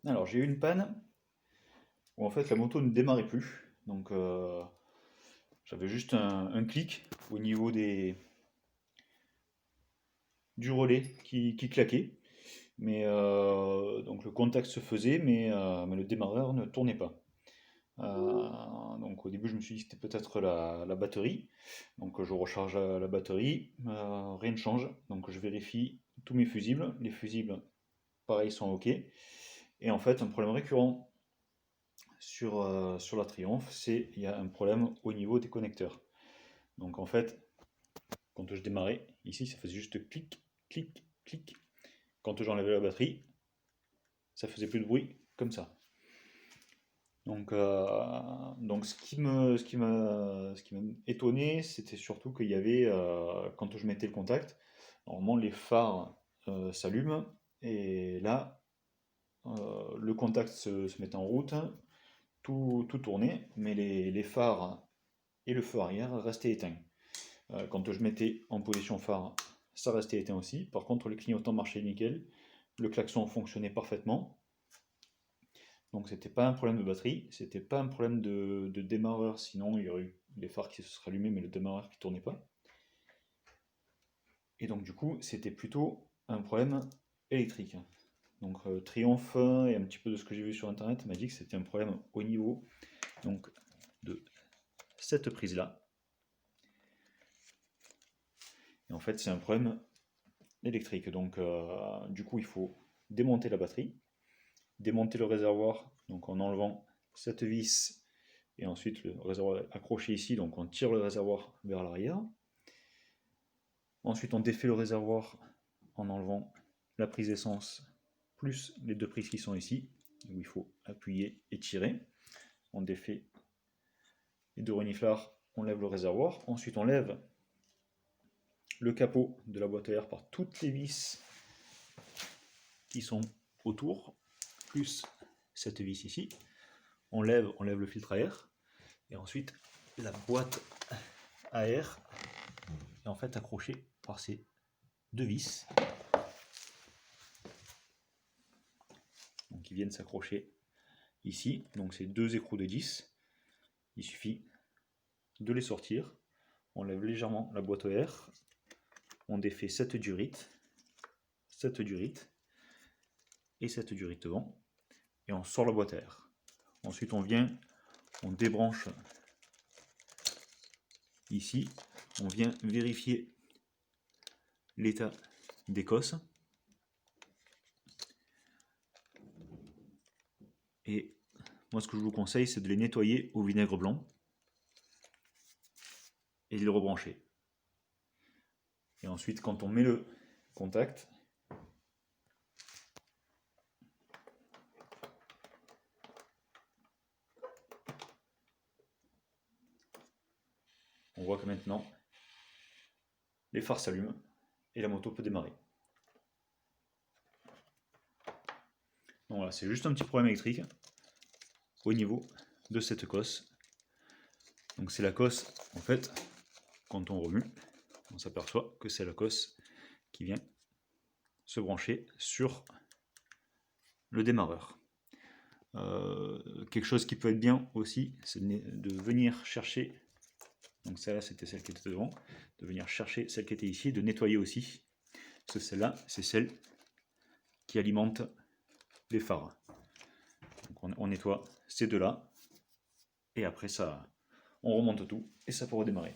Alors j'ai eu une panne où en fait la moto ne démarrait plus. Donc j'avais juste un clic au niveau du relais qui claquait. Mais donc le contact se faisait, mais le démarreur ne tournait pas. Donc au début je me suis dit que c'était peut-être la batterie. Donc je recharge la batterie, rien ne change. Donc je vérifie tous mes fusibles. Les fusibles, pareil, sont OK. Et en fait, un problème récurrent sur la Triumph, c'est il y a un problème au niveau des connecteurs. Donc en fait, quand je démarrais, ici ça faisait juste clic, clic, clic. Quand j'enlevais la batterie, ça faisait plus de bruit comme ça. Donc ce qui m'a étonné, c'était surtout qu'il y avait, quand je mettais le contact, normalement les phares s'allument, et là, le contact se mettait en route, tout tournait, mais les phares et le feu arrière restaient éteints. Quand je mettais en position phare, ça restait éteint aussi. Par contre, les clignotants marchaient nickel, le klaxon fonctionnait parfaitement. Donc c'était pas un problème de batterie, c'était pas un problème de démarreur, sinon il y aurait eu les phares qui se seraient allumés mais le démarreur qui tournait pas. Et donc du coup c'était plutôt un problème électrique. Donc Triumph et un petit peu de ce que j'ai vu sur internet m'a dit que c'était un problème au niveau donc, de cette prise là. Et en fait c'est un problème électrique. Donc du coup il faut démonter la batterie, démonter le réservoir donc en enlevant cette vis et ensuite le réservoir est accroché ici, donc on tire le réservoir vers l'arrière. Ensuite on défait le réservoir en enlevant la prise essence plus les deux prises qui sont ici, où il faut appuyer et tirer. On défait les deux reniflards, on lève le réservoir. Ensuite on lève le capot de la boîte à air par toutes les vis qui sont autour, plus cette vis ici. On lève le filtre à air, et ensuite la boîte à air est en fait accrochée par ces deux vis, donc qui viennent s'accrocher ici. Donc c'est deux écrous de 10. Il suffit de les sortir. On lève légèrement la boîte à air, on défait cette durite et cette durite devant, et on sort la boîte à air. Ensuite on débranche ici, on vient vérifier l'état des cosses. Et moi ce que je vous conseille, c'est de les nettoyer au vinaigre blanc et de les rebrancher. Et ensuite quand on met le contact, on voit que maintenant les phares s'allument et la moto peut démarrer. Donc voilà, c'est juste un petit problème électrique au niveau de cette cosse. Donc c'est la cosse, en fait, quand on remue, on s'aperçoit que c'est la cosse qui vient se brancher sur le démarreur. Quelque chose qui peut être bien aussi, c'est de venir chercher, donc celle-là c'était celle qui était devant, de venir chercher celle qui était ici, de nettoyer aussi, parce que celle-là c'est celle qui alimente les phares. Donc on nettoie ces deux-là, et après ça, on remonte tout, et ça peut redémarrer.